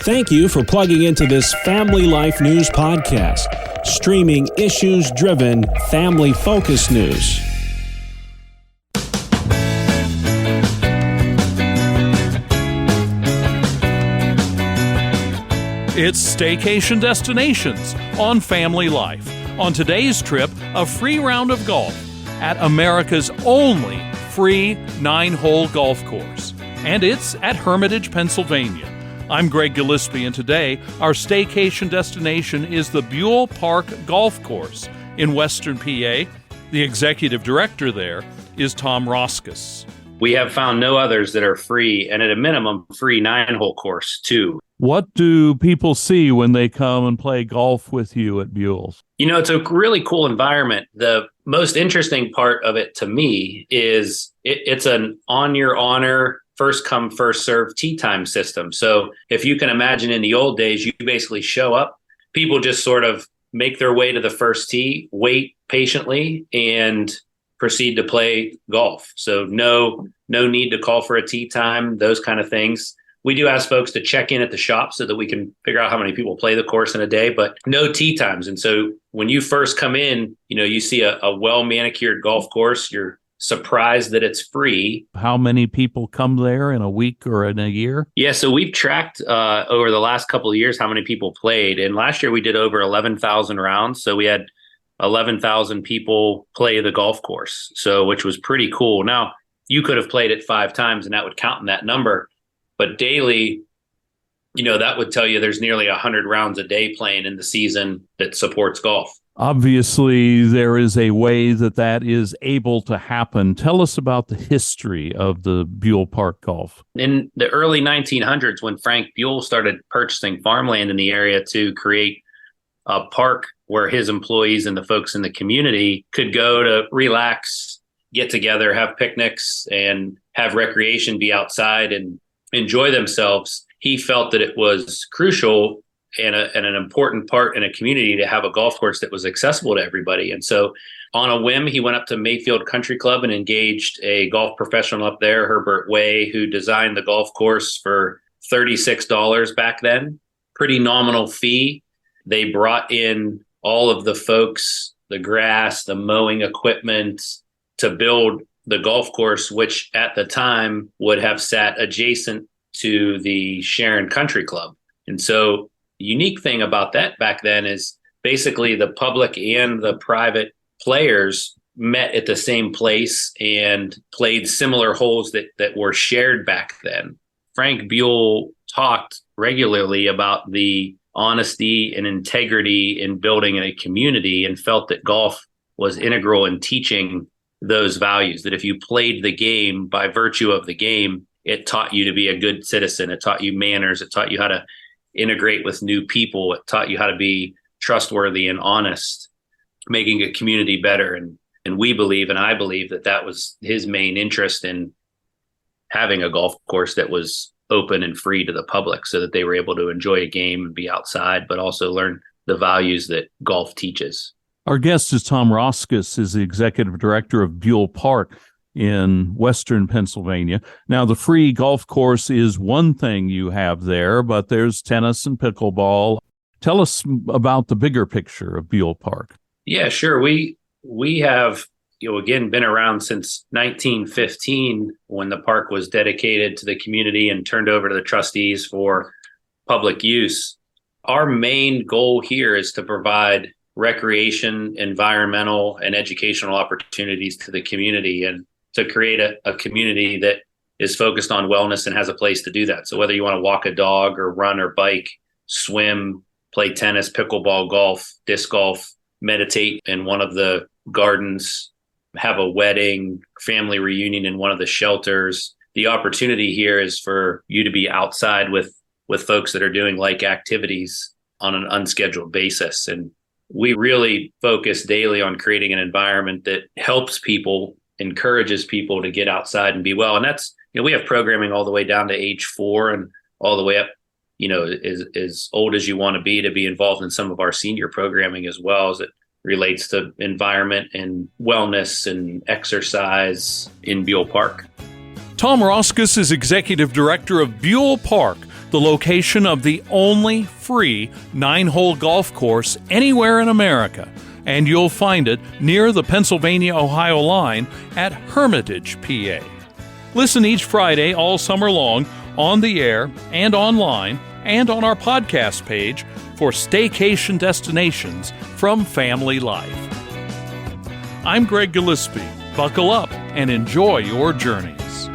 Thank you for plugging into this Family Life News podcast, streaming issues-driven, family-focused news. It's Staycation Destinations on Family Life. On today's trip, a free round of golf at America's only free 9-hole golf course. And it's at Hermitage, Pennsylvania. I'm Greg Gillespie, and today our staycation destination is the Buhl Park Golf Course in Western PA. The executive director there is Tom Roskis. We have found no others that are free, and at a minimum, free 9-hole course, too. What do people see when they come and play golf with you at Buhl's? You know, it's a really cool environment. The most interesting part of it to me is it's an on your honor, first come, first serve tee time system. So if you can imagine in the old days, you basically show up, people just sort of make their way to the first tee, wait patiently, and proceed to play golf. So no need to call for a tee time, those kind of things. We do ask folks to check in at the shop so that we can figure out how many people play the course in a day, but no tee times. And so when you first come in, you see a well-manicured golf course. You're surprised that it's free. How many people come there in a week or in a year? Yeah, so we've tracked over the last couple of years how many people played. And last year we did over 11,000 rounds. So we had 11,000 people play the golf course, which was pretty cool. Now, you could have played it 5 times and that would count in that number. But daily, that would tell you there's nearly 100 rounds a day playing in the season that supports golf. Obviously, there is a way that is able to happen. Tell us about the history of the Buhl Park Golf. In the early 1900s, when Frank Buhl started purchasing farmland in the area to create a park where his employees and the folks in the community could go to relax, get together, have picnics, and have recreation, be outside and enjoy themselves, he felt that it was crucial and an important part in a community to have a golf course that was accessible to everybody. And so on a whim, he went up to Mayfield Country Club and engaged a golf professional up there, Herbert Way, who designed the golf course for $36 back then. Pretty nominal fee. They brought in all of the folks, the grass, the mowing equipment to build the golf course, which at the time would have sat adjacent to the Sharon Country Club. And so the unique thing about that back then is basically the public and the private players met at the same place and played similar holes that were shared back then. Frank Buhl talked regularly about the honesty and integrity in building a community and felt that golf was integral in teaching those values, that if you played the game by virtue of the game, it taught you to be a good citizen. It taught you manners. It taught you how to integrate with new people. It taught you how to be trustworthy and honest, making a community better. And we believe, and I believe, that was his main interest in having a golf course that was open and free to the public so that they were able to enjoy a game and be outside, but also learn the values that golf teaches. Our guest is Tom Roskis, is the executive director of Buhl Park in Western Pennsylvania. Now, the free golf course is one thing you have there, but there's tennis and pickleball. Tell us about the bigger picture of Buhl Park. Yeah, sure. We have, again, been around since 1915 when the park was dedicated to the community and turned over to the trustees for public use. Our main goal here is to provide recreation, environmental, and educational opportunities to the community and to create a community that is focused on wellness and has a place to do that. So whether you want to walk a dog or run or bike, swim, play tennis, pickleball, golf, disc golf, meditate in one of the gardens, have a wedding, family reunion in one of the shelters, the opportunity here is for you to be outside with folks that are doing like activities on an unscheduled basis. And we really focus daily on creating an environment that helps people, encourages people to get outside and be well. And that's, we have programming all the way down to age 4 and all the way up, as old as you want to be involved in some of our senior programming as well, as it relates to environment and wellness and exercise in Buhl Park. Tom Roskis is executive director of Buhl Park, the location of the only free 9-hole golf course anywhere in America, and you'll find it near the Pennsylvania-Ohio line at Hermitage, PA. Listen each Friday all summer long on the air and online and on our podcast page for Staycation Destinations from Family Life. I'm Greg Gillespie. Buckle up and enjoy your journeys.